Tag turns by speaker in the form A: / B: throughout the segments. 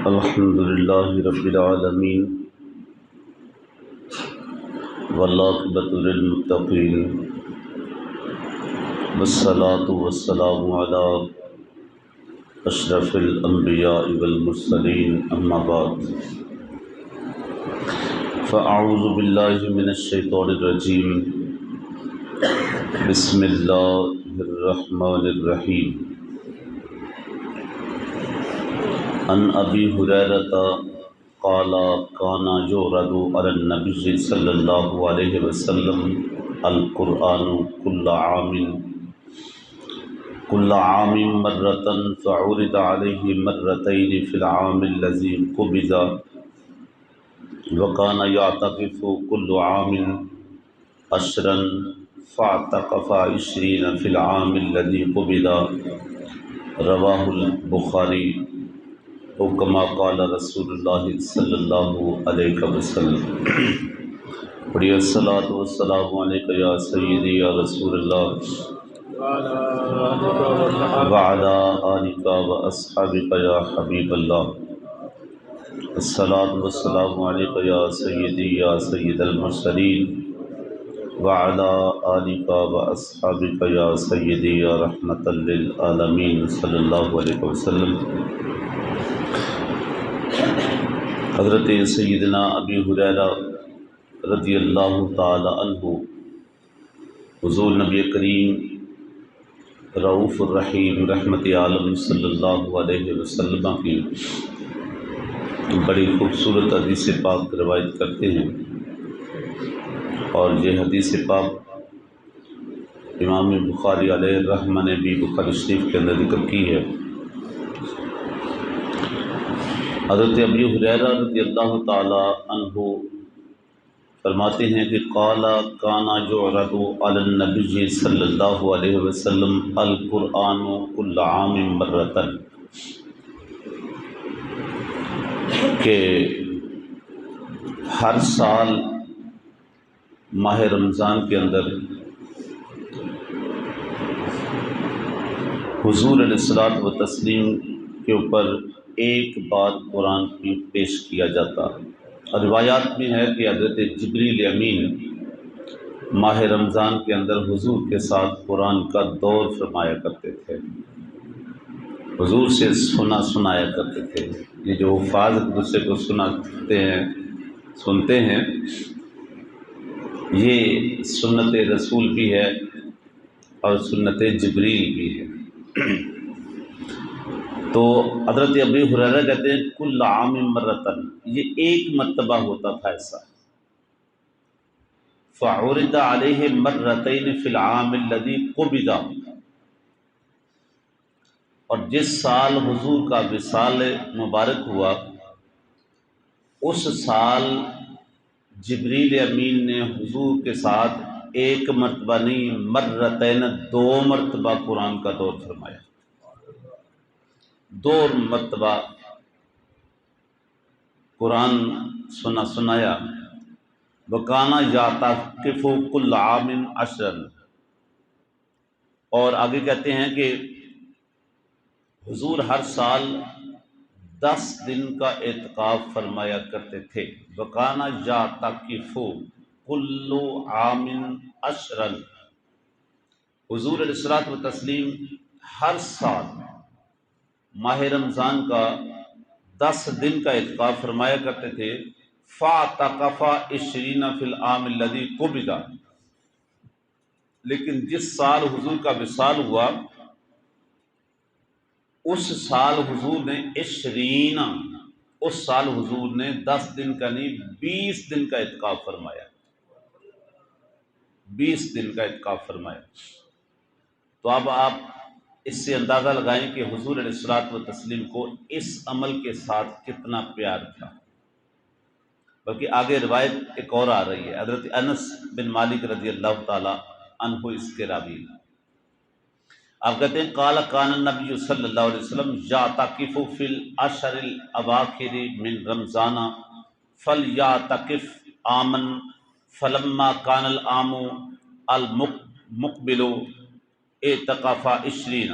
A: الحمد للہ رب العالمین والعاقبۃ للمتقین والصلاة والسلام علی اشرف الانبیاء والمرسلین اما بعد فاعوذ باللہ من الشیطان الرجیم بسم اللہ الرحمن الرحیم عن ابی ہریرہ قال کان یعرض علی النبی صلی اللہ علیہ وسلم القرآن كل عام مرة فعرض عليه مرتين في العام الذي قبض وكان يعتكف كل عام 10 فاعتكف 20 في العام الذي قبض رواه البخاری او کما قال رسول اللہ صلی اللہ علیہ وسلم۔ پڑھیے الصلاۃ والسلام علیک یا سیدی یا رسول اللہ وعلی آلک واصحابک یا حبیب اللہ۔ الصلاۃ والسلام علیک یا سیدی یا سید المرسلین وعلی آلک واصحابک یا سیدی یا رحمۃ للعالمین صلی اللہ علیہ وسلم۔ حضرت سیدنا ابی ہریرہ رضی اللہ تعالی عنہ حضور نبی کریم رؤوف الرحیم رحمت عالم صلی اللہ علیہ وسلم کی بڑی خوبصورت حدیث پاک روایت کرتے ہیں، اور یہ حدیث پاک امام بخاری علیہ الرحمہ نے بھی بخاری شریف کے اندر ذکر کی ہے۔ حضرت ابی ہریرہ رضی اللہ تعالی عنہ فرماتے ہیں کہ قال کان یعرض علی النبی صلی اللہ علیہ وسلم القرآن كل عام مرة، کہ ہر سال ماہ رمضان کے اندر حضور علیہ الصلوۃ والتسلیم کے اوپر ایک بات قرآن کی پیش کیا جاتا، اور روایات میں ہے کہ حضرت جبریل امین ماہ رمضان کے اندر حضور کے ساتھ قرآن کا دور فرمایا کرتے تھے، حضور سے سنایا کرتے تھے۔ یہ جو حفاظ ایک دوسرے کو سنتے ہیں یہ سنت رسول بھی ہے اور سنت جبریل بھی ہے۔ تو حضرت ابی ہریرہ کہتے ہیں کل عام مرتن، یہ ایک مرتبہ ہوتا تھا ایسا۔ فعرض علیہ مرتین فی العام الذی قبض، اور جس سال حضور کا وصال مبارک ہوا اس سال جبریل امین نے حضور کے ساتھ ایک مرتبہ نہیں مرتین 2 مرتبہ قرآن کا دور فرمایا، 2 مرتبہ قرآن سنایا۔ وکانا یعتکف کل عام 10، اور آگے کہتے ہیں کہ حضور ہر سال 10 دن کا اعتکاف فرمایا کرتے تھے۔ وکانا یعتکف کل عام 10، حضور علیہ الصلوۃ والتسلیم ہر سال ماہ رمضان کا 10 دن کا اعتکاف فرمایا کرتے تھے۔ فاعتکف 20 فی العام الذی قبض، لیکن جس سال حضور کا وصال ہوا اس سال حضور نے 10 دن کا نہیں 20 دن کا اعتکاف فرمایا، 20 دن کا اعتکاف فرمایا۔ تو اب آپ اس سے اندازہ لگائیں کہ حضور علیہ الصلوۃ والتسلیم کو اس عمل کے ساتھ کتنا پیار تھا۔ بلکہ آگے روایت ایک اور آ رہی ہے، حضرت انس بن مالک رضی اللہ تعالی عنہ اس کے راوی، آپ کہتے ہیں قال کان النبی صلی اللہ علیہ وسلم یعتکف فی العشر الاواخر من رمضان فلیعتکف عاما فلما کان العام المقبل اعتکف 20۔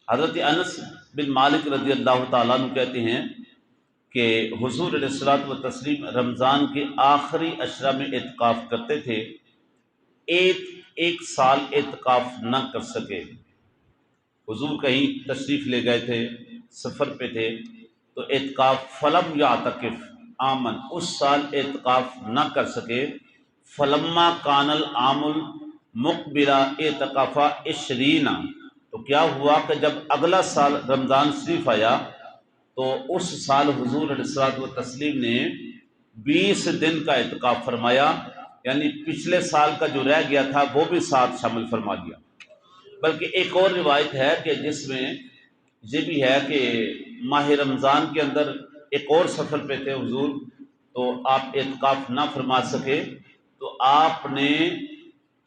A: حضرت انس بن مالک رضی اللہ تعالیٰ عنہ کہتے ہیں کہ حضور علیہ الصلوۃ والتسلیم رمضان کے آخری اشرہ میں اعتکاف کرتے تھے، ایک سال اعتکاف نہ کر سکے۔ حضور کہیں تشریف لے گئے تھے، سفر پہ تھے، تو اعتکاف فلم یعتکف آمن، اس سال اعتکاف نہ کر سکے۔ فلما کان العام المقبلہ اعتکافا 20، تو کیا ہوا کہ جب اگلا سال رمضان شریف آیا تو اس سال حضور علیہ الصلوۃ والتسلیم نے 20 دن کا اعتکاف فرمایا، یعنی پچھلے سال کا جو رہ گیا تھا وہ بھی ساتھ شامل فرما لیا۔ بلکہ ایک اور روایت ہے کہ جس میں یہ بھی ہے کہ ماہ رمضان کے اندر ایک اور سفر پہ تھے حضور، تو آپ اعتکاف نہ فرما سکے، تو آپ نے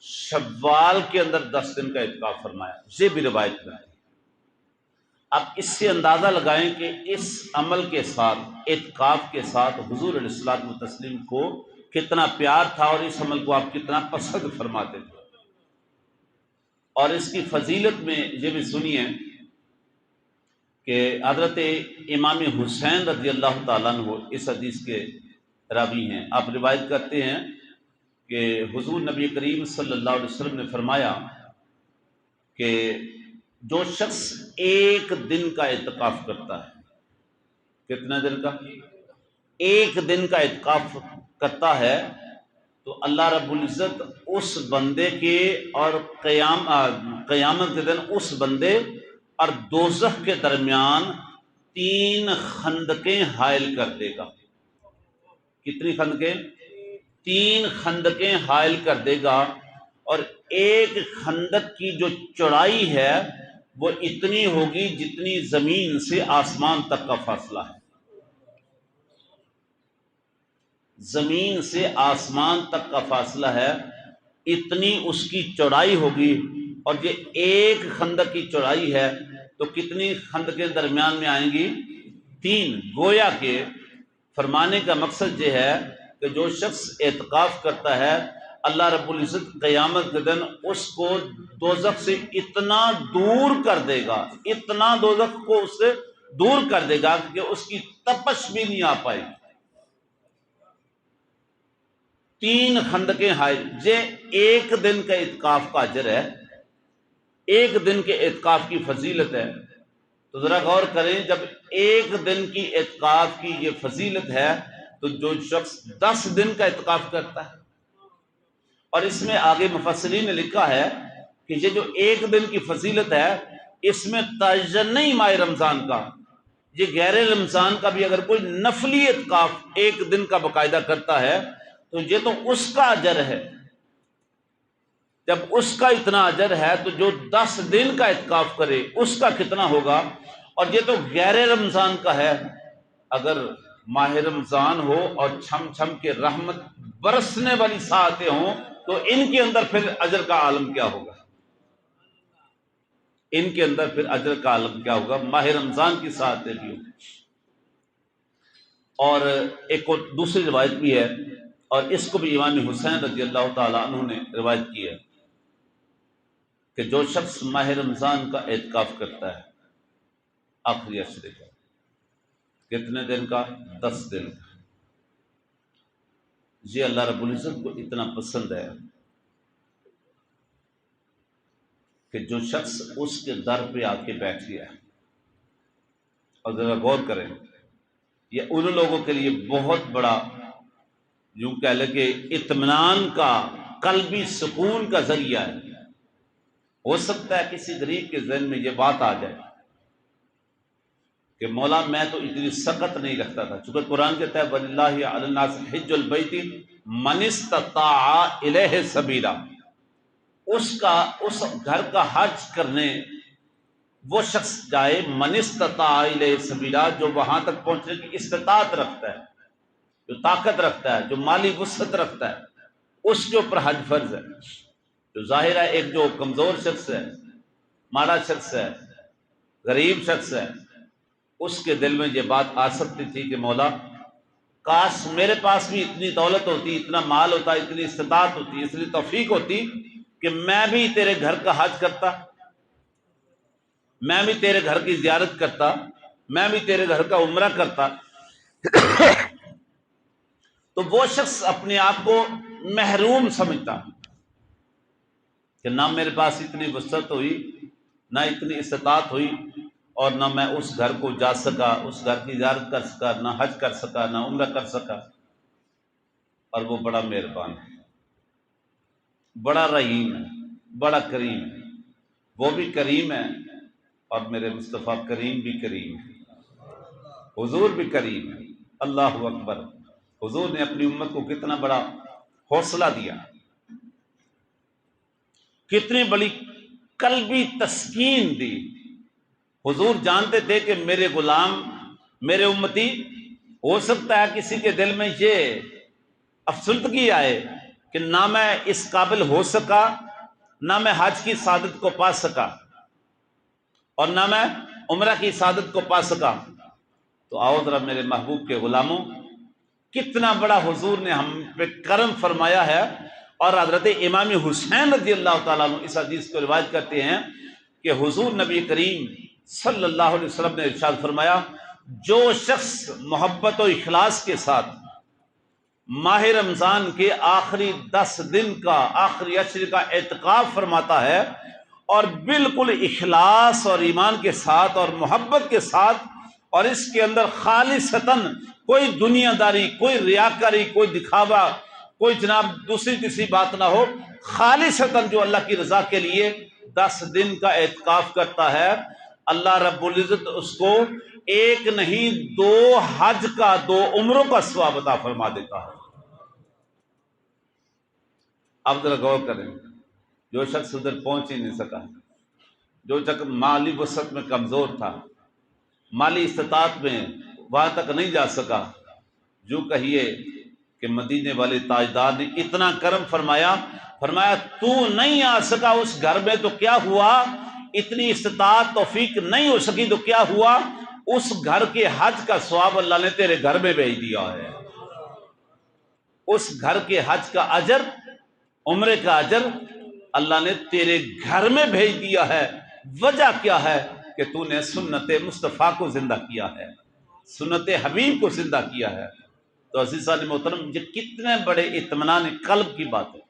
A: شوال کے اندر 10 دن کا اعتکاف فرمایا۔ یہ بھی روایت ہے۔ اب اس سے اندازہ لگائیں کہ اس عمل کے ساتھ، اعتکاف کے ساتھ حضور علیہ الصلوۃ والتسلیم کو کتنا پیار تھا اور اس عمل کو آپ کتنا پسند فرماتے تھے۔ اور اس کی فضیلت میں یہ بھی سنیے کہ حضرت امام حسین رضی اللہ تعالیٰ عنہ اس حدیث کے راوی ہیں۔ آپ روایت کرتے ہیں کہ حضور نبی کریم صلی اللہ علیہ وسلم نے فرمایا کہ جو شخص ایک دن کا اعتکاف کرتا ہے، کتنے دن کا؟ ایک دن کا اعتکاف کرتا ہے، تو اللہ رب العزت اس بندے کے اور قیامت کے دن اس بندے اور دوزخ کے درمیان 3 خندقیں حائل کر دے گا۔ کتنی خندقیں؟ 3 خندقیں حائل کر دے گا، اور ایک خندق کی جو چوڑائی ہے وہ اتنی ہوگی جتنی زمین سے آسمان تک کا فاصلہ ہے۔ زمین سے آسمان تک کا فاصلہ ہے، اتنی اس کی چوڑائی ہوگی، اور یہ ایک خندق کی چوڑائی ہے تو کتنی خندقیں درمیان میں آئیں گی؟ 3۔ گویا کہ فرمانے کا مقصد یہ ہے کہ جو شخص اعتکاف کرتا ہے، اللہ رب العزت قیامت کے دن اس کو دوزخ سے اتنا دور کر دے گا، اتنا دوزخ کو اس سے دور کر دے گا کہ اس کی تپش بھی نہیں آ پائے گی۔ 3 خندقیں حائل، یہ ایک دن کا اعتکاف کا اجر ہے، ایک دن کے اعتکاف کی فضیلت ہے۔ تو ذرا غور کریں، جب ایک دن کی اعتکاف کی یہ فضیلت ہے تو جو شخص 10 دن کا اعتکاف کرتا ہے، اور اس میں آگے مفسرین نے لکھا ہے کہ یہ جو ایک دن کی فضیلت ہے، اس میں تعین نہیں ماہ رمضان کا، یہ غیر رمضان کا بھی اگر کوئی نفلی اعتکاف ایک دن کا باقاعدہ کرتا ہے تو یہ تو اس کا اجر ہے۔ جب اس کا اتنا اجر ہے تو جو 10 دن کا اعتکاف کرے اس کا کتنا ہوگا؟ اور یہ تو غیر رمضان کا ہے۔ اگر ماہ رمضان ہو اور چھم چھم کے رحمت برسنے والی ساعتیں ہوں تو ان کے اندر پھر اجر کا عالم کیا ہوگا؟ ان کے اندر پھر اجر کا عالم کیا ہوگا؟ ماہ رمضان کی ساعتیں بھی ہوں۔ اور ایک اور دوسری روایت بھی ہے، اور اس کو بھی امام حسین رضی اللہ تعالیٰ عنہ نے روایت کی ہے کہ جو شخص ماہ رمضان کا اعتکاف کرتا ہے آخری عشرے کا، کتنے دن کا؟ 10 دن کا، یہ اللہ رب العزت کو اتنا پسند ہے کہ جو شخص اس کے در پہ آ کے بیٹھ گیا ہے، اور ذرا غور کریں، یہ ان لوگوں کے لیے بہت بڑا یوں کہہ لیں کہ اطمینان کا، قلبی سکون کا ذریعہ ہے۔ ہو سکتا ہے کسی غریب کے ذہن میں یہ بات آ جائے کہ مولا میں تو اتنی سخت نہیں رکھتا تھا، چونکہ قرآن کہتا ہے وَلِلَّهِ عَلَى النَّاسِ حِجُّ الْبَيْتِ مَنِ اسْتَطَاعَ إِلَيْهِ سَبِيلًا، اس گھر کا حج کرنے وہ شخص جائے، مَنِ اسْتَطَاعَ إِلَيْهِ سَبِيلًا، جو وہاں تک پہنچنے کی استطاعت رکھتا ہے، جو طاقت رکھتا ہے، جو مالی وسعت رکھتا ہے، اس کے اوپر حج فرض ہے۔ تو ظاہر ہے ایک جو کمزور شخص ہے، ماڑا شخص ہے، غریب شخص ہے، اس کے دل میں یہ بات آ سکتی تھی کہ مولا کاش میرے پاس بھی اتنی دولت ہوتی، اتنا مال ہوتا، اتنی استطاعت ہوتی، اتنی توفیق ہوتی کہ میں بھی تیرے گھر کا حج کرتا، میں بھی تیرے گھر کی زیارت کرتا، میں بھی تیرے گھر کا عمرہ کرتا۔ تو وہ شخص اپنے آپ کو محروم سمجھتا کہ نہ میرے پاس اتنی وسعت ہوئی، نہ اتنی استطاعت ہوئی، اور نہ میں اس گھر کو جا سکا، اس گھر کی زیارت کر سکا، نہ حج کر سکا، نہ عمرہ کر سکا۔ اور وہ بڑا مہربان ہے، بڑا رحیم ہے، بڑا کریم ہے۔ وہ بھی کریم ہے اور میرے مصطفیٰ کریم بھی کریم ہے، حضور بھی کریم ہے۔ اللہ اکبر! حضور نے اپنی امت کو کتنا بڑا حوصلہ دیا، کتنی بڑی قلبی تسکین دی۔ حضور جانتے تھے کہ میرے غلام، میرے امتی، ہو سکتا ہے کسی کے دل میں یہ افسردگی آئے کہ نہ میں اس قابل ہو سکا، نہ میں حج کی سعادت کو پا سکا، اور نہ میں عمرہ کی سعادت کو پا سکا۔ تو آؤ ذرا میرے محبوب کے غلاموں، کتنا بڑا حضور نے ہم پہ کرم فرمایا ہے۔ اور حضرت امام حسین رضی اللہ تعالیٰ عنہ اس حدیث کو روایت کرتے ہیں کہ حضور نبی کریم صلی اللہ علیہ وسلم نے ارشاد فرمایا، جو شخص محبت و اخلاص کے ساتھ ماہ رمضان کے آخری 10 دن کا، آخری عشر کا اعتکاف فرماتا ہے، اور بالکل اخلاص اور ایمان کے ساتھ اور محبت کے ساتھ، اور اس کے اندر خالصتاً کوئی دنیا داری، کوئی ریاکاری، کوئی دکھاوا، کوئی جناب دوسری تیسری بات نہ ہو، خالصتاً جو اللہ کی رضا کے لیے 10 دن کا اعتکاف کرتا ہے، اللہ رب العزت اس کو ایک نہیں 2 حج کا، 2 عمروں کا ثواب عطا فرما دیتا ہے۔ اب ذرا غور کریں، جو شخص ادھر پہنچ ہی نہیں سکا، جو شخص مالی وسعت میں کمزور تھا، مالی استطاعت میں وہاں تک نہیں جا سکا، جو کہیے کہ مدینے والے تاجدار نے اتنا کرم فرمایا، فرمایا تو نہیں آ سکا اس گھر میں تو کیا ہوا، اتنی استطاعت توفیق نہیں ہو سکی تو کیا ہوا، اس گھر کے حج کا ثواب اللہ نے تیرے گھر میں بھیج دیا ہے۔ اس گھر کے حج کا اجر، عمرے کا اجر اللہ نے تیرے گھر میں بھیج دیا ہے۔ وجہ کیا ہے؟ کہ تو نے سنت مصطفیٰ کو زندہ کیا ہے، سنت حبیب کو زندہ کیا ہے۔ تو عزیزان محترم، یہ کتنے بڑے اطمینان قلب کی بات ہے،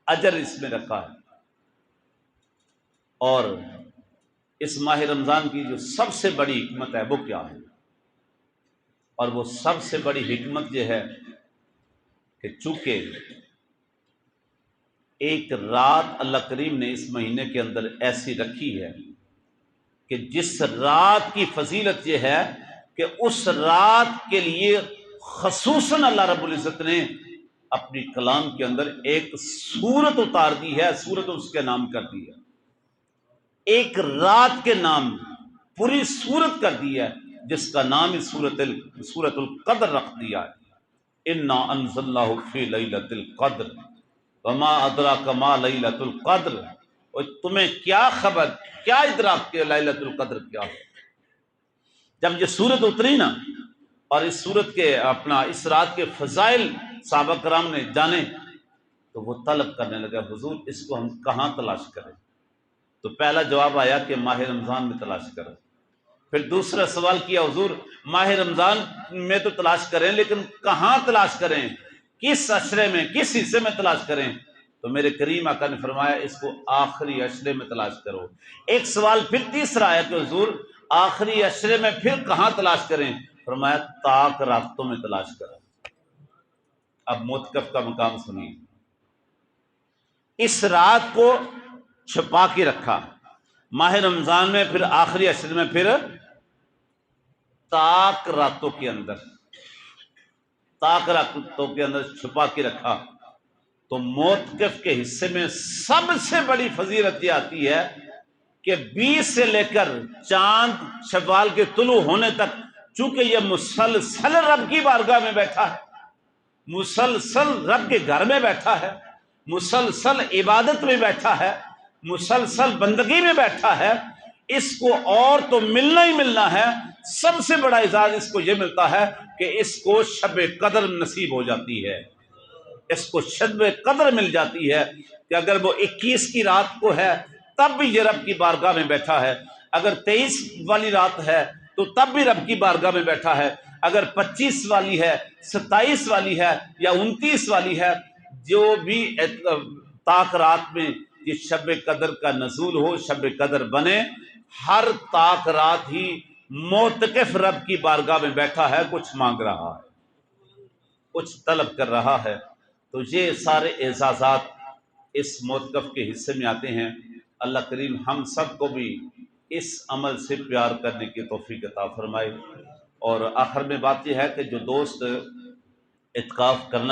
A: اجر اس میں رکھا ہے۔ اور اس ماہ رمضان کی جو سب سے بڑی حکمت ہے وہ کیا ہے؟ اور وہ سب سے بڑی حکمت یہ ہے کہ چونکہ ایک رات اللہ کریم نے اس مہینے کے اندر ایسی رکھی ہے کہ جس رات کی فضیلت یہ ہے کہ اس رات کے لیے خصوصاً اللہ رب العزت نے اپنی کلام کے اندر ایک سورت اتار دی ہے، سورت اس کے نام کر دی ہے، ایک رات کے نام پوری سورت کر دی ہے، جس کا نام ہی سورت القدر رکھ دیا ہے۔ انا انزلناہ فی لیلۃ القدر وما ادراک ما لیلۃ القدر۔ اور تمہیں کیا خبر، کیا ادراک کہ لیلۃ القدر کیا ہے؟ جب یہ سورت اتری نا، اور اس سورت کے اس رات کے فضائل صحابہ کرام نے جانے، تو وہ طلب کرنے لگا، حضور اس کو ہم کہاں تلاش کریں؟ تو پہلا جواب آیا کہ ماہ رمضان میں تلاش کریں۔ پھر دوسرا سوال کیا، حضور ماہ رمضان میں تو تلاش کریں، لیکن کہاں تلاش کریں، کس عشرے میں، کس حصے میں تلاش کریں؟ تو میرے کریم آقا نے فرمایا اس کو آخری عشرے میں تلاش کرو۔ ایک سوال پھر تیسرا آیا کہ حضور آخری عشرے میں پھر کہاں تلاش کریں؟ فرمایا طاق راتوں میں تلاش کریں۔ اب معتکف کا مقام سنیے، اس رات کو چھپا کے رکھا ماہ رمضان میں، پھر آخری عشرے میں، پھر طاق راتوں کے اندر، طاق راتوں کے اندر چھپا کے رکھا۔ تو معتکف کے حصے میں سب سے بڑی فضیلت یہ آتی ہے کہ 20 سے لے کر چاند شوال کے طلوع ہونے تک، چونکہ یہ مسلسل رب کی بارگاہ میں بیٹھا ہے، مسلسل رب کے گھر میں بیٹھا ہے، مسلسل عبادت میں بیٹھا ہے، مسلسل بندگی میں بیٹھا ہے، اس کو اور تو ملنا ہی ملنا ہے۔ سب سے بڑا اعزاز اس کو یہ ملتا ہے کہ اس کو شب قدر نصیب ہو جاتی ہے، اس کو شب قدر مل جاتی ہے کہ اگر وہ 21 کی رات کو ہے تب بھی یہ رب کی بارگاہ میں بیٹھا ہے، اگر 23 والی رات ہے تو تب بھی رب کی بارگاہ میں بیٹھا ہے، اگر 25 والی ہے، 27 والی ہے یا 29 والی ہے، جو بھی طاق رات میں یہ شب قدر کا نزول ہو، شب قدر بنے، ہر طاق رات ہی معتکف رب کی بارگاہ میں بیٹھا ہے، کچھ مانگ رہا ہے، کچھ طلب کر رہا ہے۔ تو یہ سارے اعزازات اس معتکف کے حصے میں آتے ہیں۔ اللہ کریم ہم سب کو بھی اس عمل سے پیار کرنے کی توفیق عطا فرمائے۔ اور آخر میں بات یہ ہے کہ جو دوست اعتکاف کرنا